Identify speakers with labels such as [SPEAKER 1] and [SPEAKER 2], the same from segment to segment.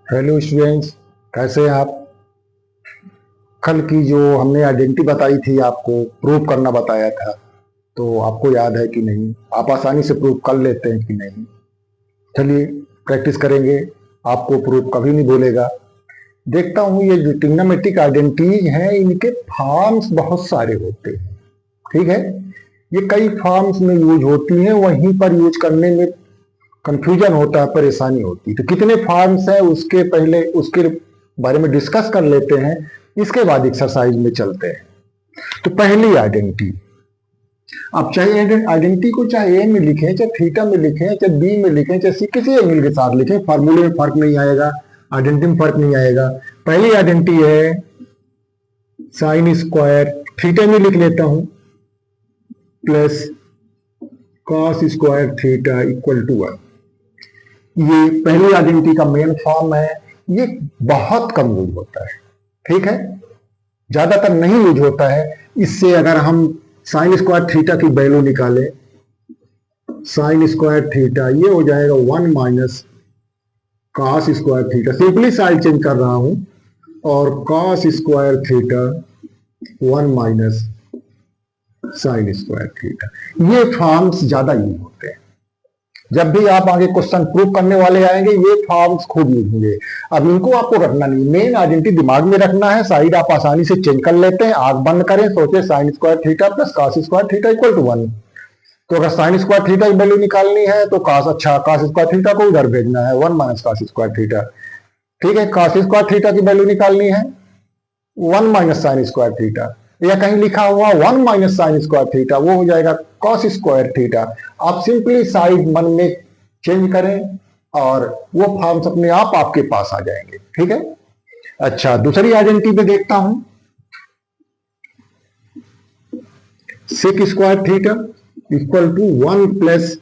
[SPEAKER 1] Hello students, कैसे हैं आप। कल की जो हमने आइडेंटिटी बताई थी, आपको प्रूव करना बताया था, तो आपको याद है कि नहीं? आप आसानी से प्रूव कर लेते हैं कि नहीं? चलिए प्रैक्टिस करेंगे, आपको प्रूव कभी नहीं भूलेगा। देखता हूँ ये जो ट्रिग्नोमेट्रिक आइडेंटिटीज हैं, इनके फॉर्म्स बहुत सारे होते हैं। ठीक है, ये कई फॉर्म्स में यूज होती हैं, वहीं पर यूज करने में कंफ्यूजन होता है, परेशानी होती है। तो कितने फॉर्म्स हैं उसके पहले उसके बारे में डिस्कस कर लेते हैं, इसके बाद एक्सरसाइज में चलते हैं। तो पहली आइडेंटिटी, अब चाहे आइडेंटिटी को चाहे ए में लिखें, चाहे थीटा में लिखें, चाहे बी में लिखें, चाहे सी, किसी एंगल के साथ लिखें, फार्मूले में फर्क नहीं आएगा, आइडेंटिटी में फर्क नहीं आएगा। पहली आइडेंटिटी है साइन स्क्वायर थीटा में लिख लेता हूं, plus cos square theta equal to 1। ये पहली आइडेंटिटी का मेन फॉर्म है। ये बहुत कम यूज होता है, ठीक है, ज्यादातर नहीं यूज होता है। इससे अगर हम साइन स्क्वायर थीटा की वैल्यू निकालें, साइन स्क्वायर थीटा ये हो जाएगा 1 minus cos square theta, simply side change कर रहा हूं, और cos square theta 1 minus sign square theta. ये फॉर्म्स ज्यादा यूज होते हैं। जब भी आप आगे क्वेश्चन प्रूव करने वाले आएंगे, ये फॉर्म्स खूब यूज होंगे। अब इनको आपको रखना नहीं, मेन आइडेंटिटी दिमाग में रखना है। साइड आप आसानी से चेंज कर लेते हैं, आंख बंद करें, सोचे sine square theta plus cos square theta equal to 1। तो अगर साइन स्क्वायर थीटा की वैल्यू निकालनी है तो कॉस स्क्वायर थीटा को उधर भेजना है, 1 माइनस कॉस स्क्वायर थीटा। ठीक है, कॉस स्क्वायर थीटा की वैल्यू निकालनी है 1 माइनस साइन स्क्वायर थीटा, या कहीं लिखा हुआ 1 माइनस साइन स्क्वायर थीटा, वो हो जाएगा कॉस स्क्वायर थीटा। आप सिंपली साइड मन में चेंज करें और वो फॉर्म्स अपने आप आपके पास आ जाएंगे। ठीक है, अच्छा, दूसरी आइडेंटिटी पे देखता हूं, sec square theta equal to 1 plus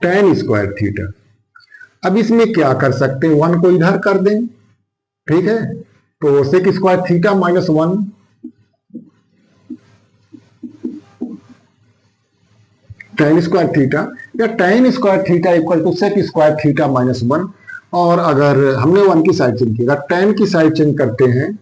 [SPEAKER 1] tan square theta. अब इसमें क्या कर सकते हैं, 1 को इधर कर दें, ठीक है, तो sec square theta minus 1 tan square theta, या tan square theta equal to sec square theta minus 1। और अगर हमने 1 की साइड चेंज की, अगर टेन की साइड चेंज करते हैं,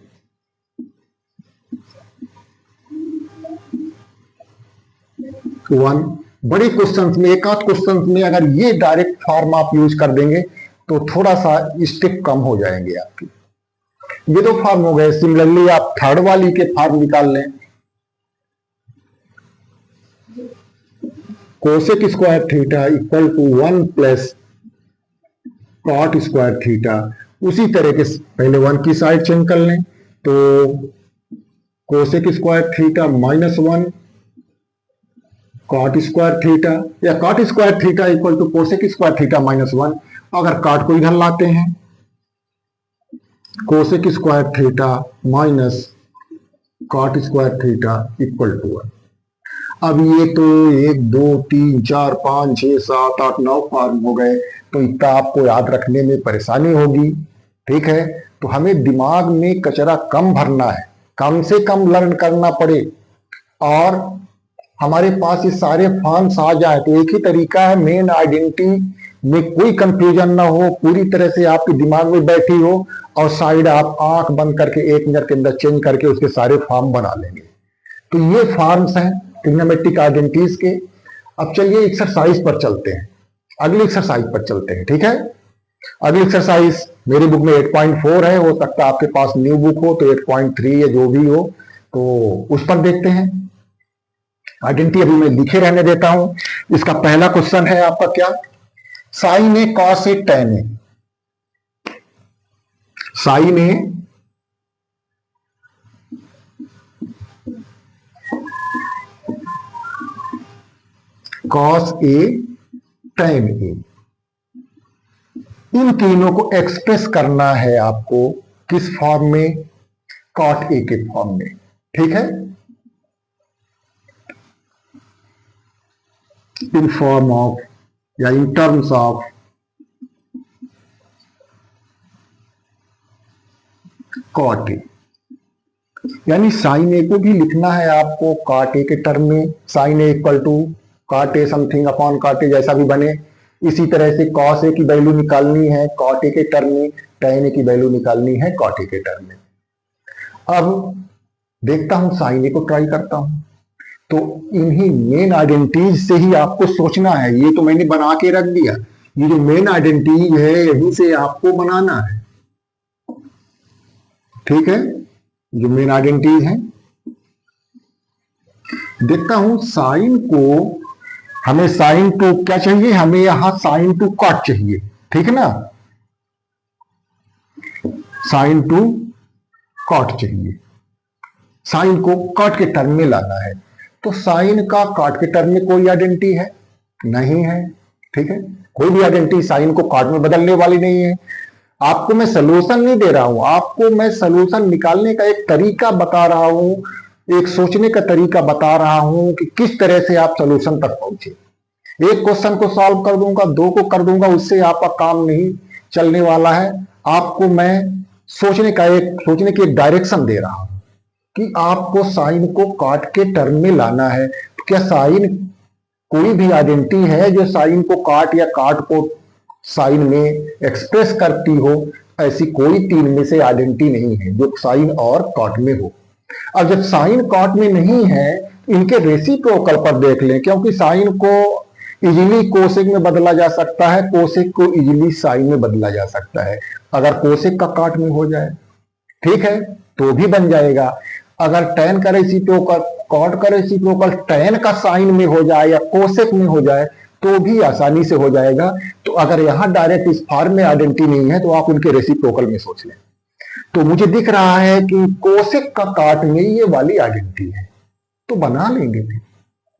[SPEAKER 1] वन बड़ी क्वेश्चंस में, एक आध क्वेश्चंस में अगर ये डायरेक्ट फॉर्म आप यूज कर देंगे तो थोड़ा सा स्टेप कम हो जाएंगे आपके। ये दो फॉर्म हो गए। सिमिलरली आप थर्ड वाली के फॉर्म निकाल लें, cosec square theta equal to 1 plus cot square theta. उसी तरह के पहले 1 की साइड चेंज कर लें, तो cosec square theta minus 1 cot square theta, या cot square theta equal to cosec square theta minus 1। अगर कॉट को इधर लाते हैं, cosec square theta minus cot square theta equal to 1। अब ये तो 1 2 3 4 5 6 7 8 9 फॉर्म हो गए, तो इतना आपको याद रखने में परेशानी होगी। ठीक है, तो हमें दिमाग में कचरा कम भरना है, कम से कम लर्न करना पड़े, और हमारे पास ये सारे फॉर्म्स आ जाए तो एक ही तरीका है, मेन आइडेंटिटी में कोई कंफ्यूजन ना हो, पूरी तरह से आपके दिमाग में बैठी हो, और साइड आप आंख बंद करके 1 मिनट के अंदर चेंज करके उसके सारे फॉर्म बना लेंगे। तो ये फॉर्म्स हैं ट्रिग्नोमेट्रिक आइडेंटिटीज के। अब चलिए एक्सरसाइज पर चलते हैं, अगली एक्सरसाइज पर चलते हैं। ठीक है, अगली एक्सरसाइज मेरी बुक में 8.4 है, हो सकता है आपके पास न्यू बुक हो तो 8.3 या जो भी हो, तो उस पर देखते हैं। आइडेंटिटी अभी मैं लिखे रहने देता हूं। इसका पहला क्वेश्चन है आपका क्या, sign A cos A ten A. Sign A cos A ten ए, इन तीनों को एक्सप्रेस करना है आपको किस फॉर्म में, कॉट ए के फॉर्म में। ठीक है, इन फॉर्म ऑफ या in terms of cot A, यानी साइन ए को भी लिखना है आपको कॉट ए के टर्म में। Sine A equal to cot A something upon cot A, जैसा भी बने, इसी तरह से कॉस ए की वैल्यू निकालनी है कॉट ए के टर्म में, टेन ए की वैल्यू निकालनी है कॉट ए के टर्म में। अब देखता हूं साइन ए को ट्राई करता हूं। तो इन्हीं मेन आइडेंटिटीज से ही आपको सोचना है, ये तो मैंने बना के रख दिया, ये जो मेन आइडेंटिटी है यहीं से आपको बनाना है, ठीक है। जो मेन आइडेंटिटीज है, देखता हूं साइन को, हमें साइन टू क्या चाहिए, हमें यहां साइन टू कॉट चाहिए, ठीक है ना, साइन टू कॉट चाहिए, साइन को कॉट के टर्म में लाना है। तो साइन का कॉट के टर्म में कोई आइडेंटिटी है नहीं है, ठीक है, कोई भी आइडेंटिटी साइन को कॉट में बदलने वाली नहीं है। आपको मैं सलूशन नहीं दे रहा हूं, आपको मैं सलूशन निकालने का एक तरीका बता रहा हूं, एक सोचने का तरीका बता रहा हूं कि किस तरह से आप सलूशन तक पहुंचे। एक क्वेश्चन को सॉल्व कर दूंगा, दो को कर दूंगा, उससे आपका काम नहीं चलने वाला है। आपको मैं सोचने की एक डायरेक्शन दे रहा हूं कि आपको साइन को कॉट के टर्म में लाना है। तो क्या साइन कोई भी आइडेंटिटी है जो साइन को कॉट या कॉट को साइन में एक्सप्रेस करती हो? ऐसी कोई तीन में से आइडेंटिटी नहीं है जो साइन और कॉट में हो। अब जब साइन कॉट में नहीं है, इनके रेसिप्रोकल पर देख लें, क्योंकि साइन को इजीली कोसेक में बदला जा सकता है, कोसेक को इजीली साइन में बदला जा सकता है। अगर कोसेक का कॉट में हो जाए, ठीक है, तो भी बन जाएगा। अगर टेन का रेसिप्रोकल कॉट का रेसिप्रोकल टेन का साइन में हो जाए या कोसेक में हो जाए तो भी आसानी से हो जाएगा। तो अगर यहां डायरेक्ट इस फॉर्म में आइडेंटिटी नहीं है तो आप उनके रेसिप्रोकल में सोच लें। तो मुझे दिख रहा है कि कोसेक का कॉट में ये वाली आइडेंटिटी है, तो बना लेंगे, फिर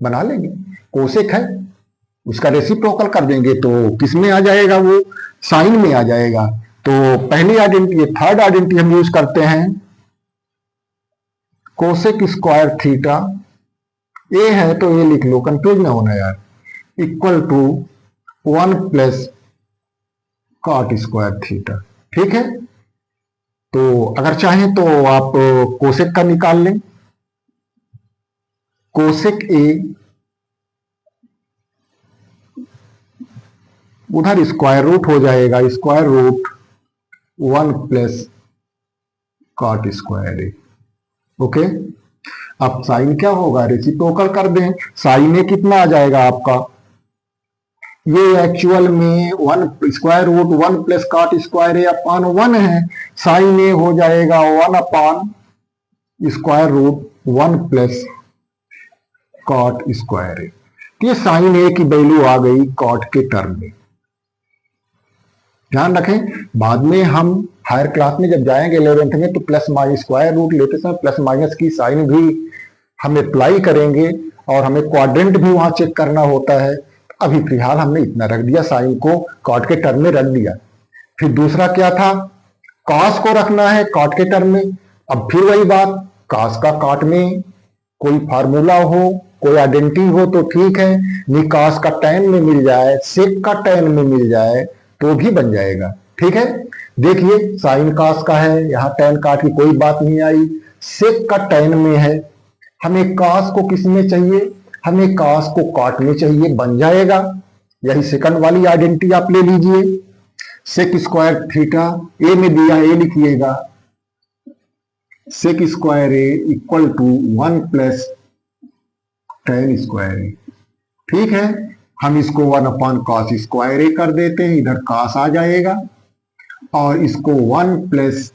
[SPEAKER 1] बना लेंगे। कोसेक है, उसका रेसिप्रोकल कर देंगे तो किस में आ जाएगा, वो साइन में आ जाएगा। तो पहली आइडेंटिटी, थर्ड आइडेंटिटी हम यूज करते हैं, कोसेक स्क्वायर थीटा, ए है तो ए लिख लो, कंफ्यूज ना होना यार, equal to 1 plus cot square theta, ठीक है। तो अगर चाहें तो आप कोसेक का निकाल लें, कोसेक ए उधर स्क्वायर रूट हो जाएगा, square root 1 plus cot square a, okay. अब साइन क्या होगा, रेसिप्रोकल कर दें, साइन ए कितना आ जाएगा आपका, ये एक्चुअल में 1 square root 1 plus cot square a upon 1 है, साइन ए हो जाएगा 1 upon square root 1 plus cot square a. ये साइन ए की वैल्यू आ गई कॉट के टर्म में। ध्यान रखें, बाद में हम हायर क्लास में जब जाएंगे 11th में तो प्लस माइनस स्क्वायर रूट लेते समय प्लस माइनस की साइन भी हम अप्लाई करेंगे और हमें क्वाड्रेंट भी वहां चेक करना होता है। अभी फिलहाल हमने इतना रख दिया, साइन को कॉट के टर्म में रख दिया। फिर दूसरा क्या था, कॉस को रखना है कॉट के टर्म में। अब फिर वही बात, कॉस का कॉट में कोई फार्मूला हो, कोई आइडेंटिटी हो तो ठीक है, नहीं कॉस का टैन में मिल जाए, सेक का टैन में मिल जाए तो भी बन जाएगा, ठीक है। देखिए साइन कॉस का है, यहां टैन कॉट की कोई बात नहीं आई, सेक का टैन में है, हमें कॉस को किस में चाहिए, हमें कॉस को कॉट में चाहिए, बन जाएगा। यही सेकंड वाली आइडेंटिटी आप ले लीजिए, सेक स्क्वायर थीटा, ए में दिया ए लिखिएगा, sec square a equal to 1 plus tan square a, ठीक है। हम इसको 1 अपॉन कॉस स्क्वायर ए कर देते हैं, इधर कॉस आ जाएगा, और इसको 1 प्लस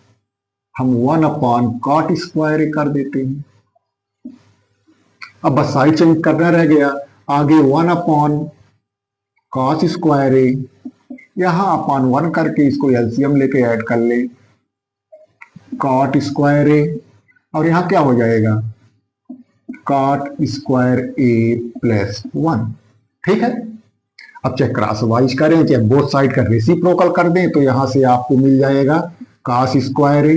[SPEAKER 1] हम 1 अपॉन कॉट स्क्वायर ए कर देते हैं। अब बस साइड चेंज करना रह गया, आगे 1 अपॉन कॉस स्क्वायर ए, यहां अपॉन 1 करके इसको एलसीएम लेके ऐड कर ले, कॉट स्क्वायर ए, और यहां क्या हो जाएगा, कॉट स्क्वायर ए प्लस 1, ठीक है। अब चाहे क्रॉस वाइज करें चाहे बोथ साइड का रेसिप्रोकल कर दें तो यहां से आपको मिल जाएगा cos square a,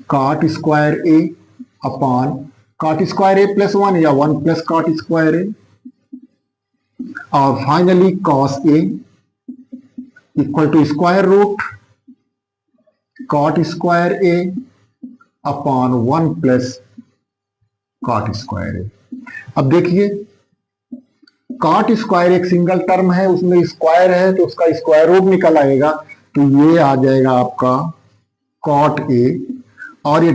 [SPEAKER 1] cot square a upon cot square a plus 1 या 1 प्लस कॉट स्क्वायर ए, और finally cos a equal to square root cot square a upon 1 plus cot square a. अब देखिए कॉट स्क्वायर एक single term है, उसमें square है तो उसका स्क्वायर रूट निकल आएगा, तो ये आ जाएगा आपका कॉट ए। और ये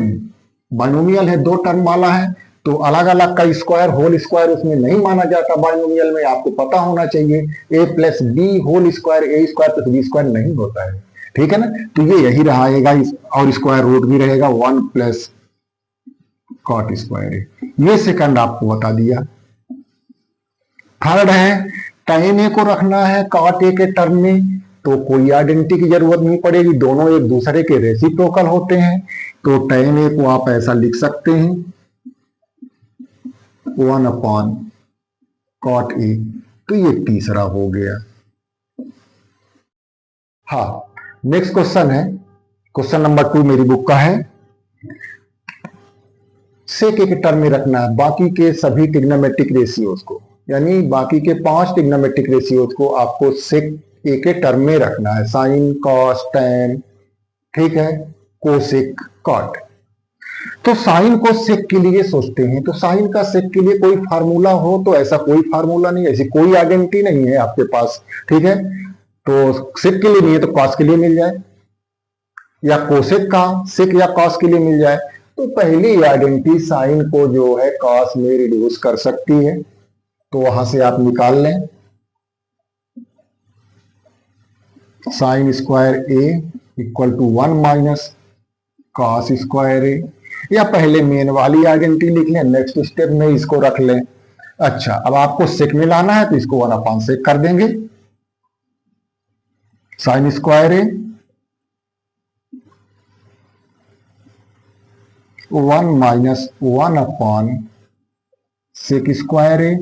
[SPEAKER 1] बाइनोमियल है, दो टर्म वाला है, तो अलग अलग का स्क्वायर होल स्क्वायर उसमें नहीं माना जाता बाइनोमियल में, आपको पता होना चाहिए। ए प्लस बी होल स्क्वायर ए स्क्वायर प्लस बी स्क्वायर नहीं होता है, ठीक है ना। तो ये यही रहेगा, और स्क्वायर रूट भी रहेगा 1 प्लस कॉट स्क्वायर ए। ये सेकंड आपको बता दिया। थर्ड है tan ए को रखना है कॉट ए के टर्म में, तो कोई आइडेंटिटी की जरूरत नहीं पड़ेगी, दोनों एक दूसरे के रेसिप्रोकल होते हैं। तो tan ए को आप ऐसा लिख सकते हैं 1 अपॉन कॉट ए। तो ये तीसरा हो गया। हाँ, नेक्स्ट क्वेश्चन है, क्वेश्चन नंबर 2 मेरी बुक का है। सेक ए के टर्म में रखना है बाकी के सभी ट्रिग्नोमेट्रिक रेशियोज को, यानी बाकी के 5 ट्रिग्नोमेट्रिक रेशियोज को आपको सेक ए के टर्म में रखना है। साइन, कॉस, टैन, ठीक है, कोसेक, कॉट। तो साइन को सेक के लिए सोचते हैं, तो साइन का सेक के लिए कोई फार्मूला हो, तो ऐसा कोई फार्मूला नहीं, ऐसी कोई आइडेंटिटी नहीं है आपके पास, ठीक है। तो सेक के लिए नहीं है तो कॉस के लिए मिल जाए, या कोसेक का सेक या कॉस के लिए मिल जाए। तो पहली आइडेंटिटी साइन को जो है कॉस में रिड्यूस कर सकती है, तो वहां से आप निकाल लें sine square a equal to 1 minus cos square a, या पहले मेन वाली आइडेंटिटी लिख लें, नेक्स्ट स्टेप में इसको रख लें। अच्छा, अब आपको सेक में लाना है तो इसको 1 अपॉन सेक कर देंगे, sign square A 1 minus 1 upon sec square ए,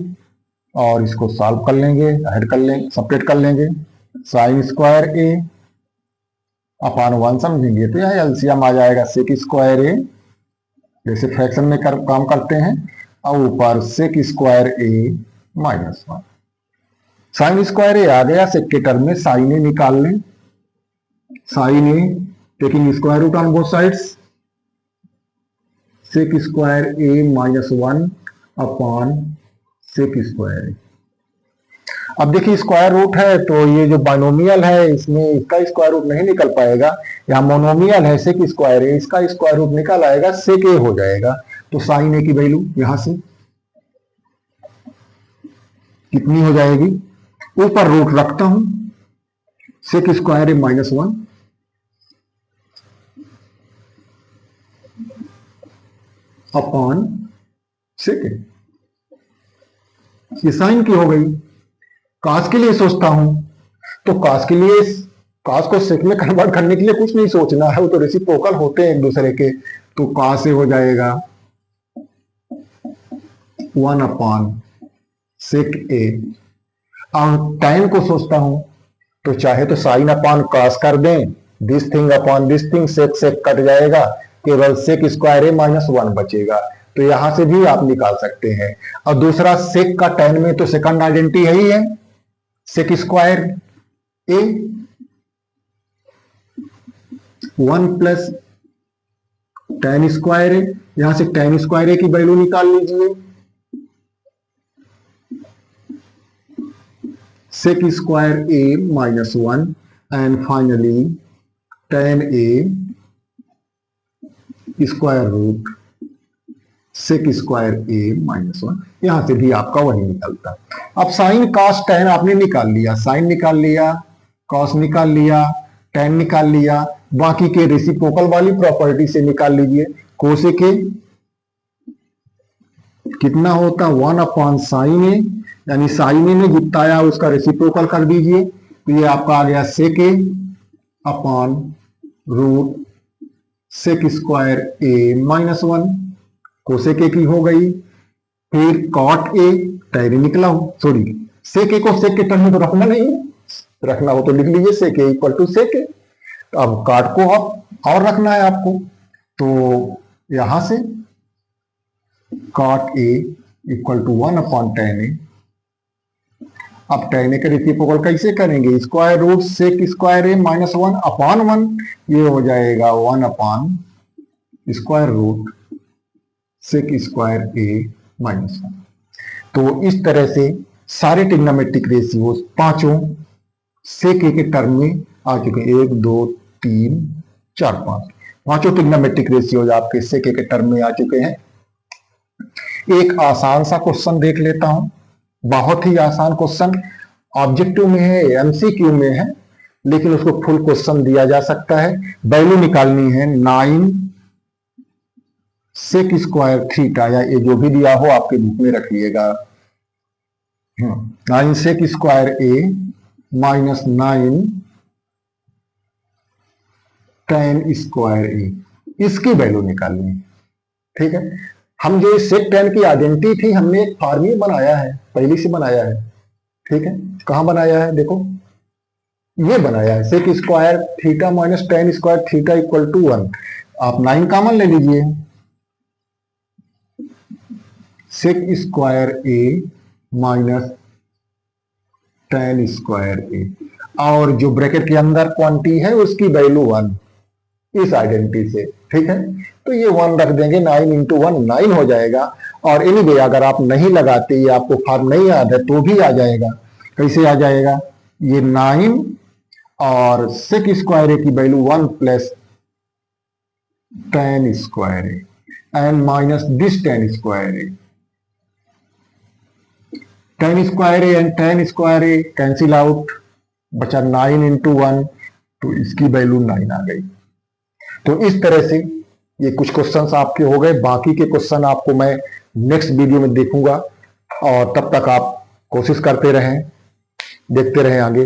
[SPEAKER 1] और इसको सॉल्व कर लेंगे, ऐड कर लेंगे, सेपरेट कर लेंगे। साइन स्क्वायर ए अपॉन 1 समझेंगे तो यह एलसीएम आ जाएगा सेक स्क्वायर ए, जैसे फ्रैक्शन में काम करते हैं, और ऊपर sec square A minus 1। Sine square a आ गया, सेक के टर्म में साइन ए निकाल लें, sine a taking square root on both sides, sec square A minus 1 upon sec square a. अब देखिए स्क्वायर रूट है तो ये जो बाइनोमियल है इसमें इसका स्क्वायर रूट नहीं निकल पाएगा, यहाँ मोनोमियल है सेक स्क्वायर ए, इसका स्क्वायर रूट निकल आएगा, सेक ए हो जाएगा। तो साइन ए की वैल्यू यहां से कितनी हो जाएगी, ऊपर रूट रखता हूं, सेक स्क्वायर ए माइनस 1 अपॉन सेक ए, ये साइन की हो गई। कॉस के लिए सोचता हूं, तो कॉस के लिए कॉस को सेक में कन्वर्ट करने के लिए कुछ नहीं सोचना है, वो तो रेसिप्रोकल होते हैं एक दूसरे के। तो कॉस से हो जाएगा 1 अपॉन सेक ए। और टाइम को सोचता हूं, तो चाहे तो साइन अपॉन कॉस कर दें, this thing upon this thing, sec sec कट जाएगा, केवल सेक स्क्वायर ए माइनस 1 बचेगा। तो यहां से भी आप निकाल सकते हैं। और दूसरा सेक का टैन में तो सेकंड आइडेंटिटी है ही है, sec square A 1 plus tan square A, यहां से टैन स्क्वायर ए की वैल्यू निकाल लीजिए, sec square A minus 1 and finally tan A square root sec square A minus 1। यहां से भी आपका वही निकलता है। अब साइन कॉस टैन आपने निकाल लिया, साइन निकाल लिया, कॉस निकाल लिया, टैन निकाल लिया, बाकी के रेसिप्रोकल वाली प्रॉपर्टी से निकाल लीजिए। कोसेक ए कितना होता, 1 अपॉन साइन ए, यानी साइन ए में जितना आया उसका रेसिप्रोकल कर दीजिए, तो ये आपका आ गया sec a upon root sec square A minus 1, cosec a की हो गई। फिर कॉट ए टैन निकला हो, सॉरी सेक ए को सेक के टर्म में तो रखना नहीं, रखना हो तो लिख लीजिए सेक ए इक्वल टू सेक ए। अब कॉट को अब और रखना है आपको, तो यहां से cot a equal to 1 upon tan a. अब टैन ए का रेसिप्रोकल कैसे करेंगे, स्क्वायर रूट सेक स्क्वायर ए माइनस 1 अपॉन 1, ये हो जाएगा 1 upon square root sec square ए माइनस 1। तो इस तरह से सारे ट्रिग्नोमेट्रिक रेशियोज पांचों सेक ए के टर्म में आ चुके हैं। 1 2 3 4 5 पांचों ट्रिग्नोमेट्रिक रेशियोज आपके सेक ए के टर्म में आ चुके हैं। एक आसान सा क्वेश्चन देख लेता हूं, बहुत ही आसान क्वेश्चन, ऑब्जेक्टिव में है, एमसीक्यू में है, लेकिन उसको फुल क्वेश्चन दिया जा सकता है। वैल्यू निकालनी है 9 सेक स्क्वायर थीटा, या ये जो भी दिया हो आपके बुक में रखिएगा। 9 सेक स्क्वायर ए माइनस 9 tan स्क्वायर ए, इसकी वैल्यू निकालनी है। ठीक है, हम जो सेक tan की आइडेंटिटी थी, हमने एक फॉर्मूला बनाया है, पहले से बनाया है। ठीक है, कहां बनाया है, देखो ये बनाया है, sec square theta minus tan square theta equal to 1। आप 9 कॉमन ले लीजिए, सेक स्क्वायर ए माइनस tan स्क्वायर ए, और जो ब्रैकेट के अंदर क्वांटिटी है उसकी वैल्यू 1, इस आइडेंटिटी से। ठीक है, तो ये 1 रख देंगे, 9 इंटू 1 9 हो जाएगा। और एनीवे अगर आप नहीं लगाते, आपको फॉर्म नहीं याद है तो भी आ जाएगा। कैसे आ जाएगा, ये 9 और सेक स्क्वायर ए की value 1 plus tan square A and minus this tan square A. tan square A and tan square A cancel out, बचा 9 इंटू 1, तो इसकी वैल्यू 9 आ गई। तो इस तरह से ये कुछ क्वेश्चंस आपके हो गए। बाकी के क्वेश्चन आपको मैं नेक्स्ट वीडियो में देखूंगा, और तब तक आप कोशिश करते रहें, देखते रहें आगे।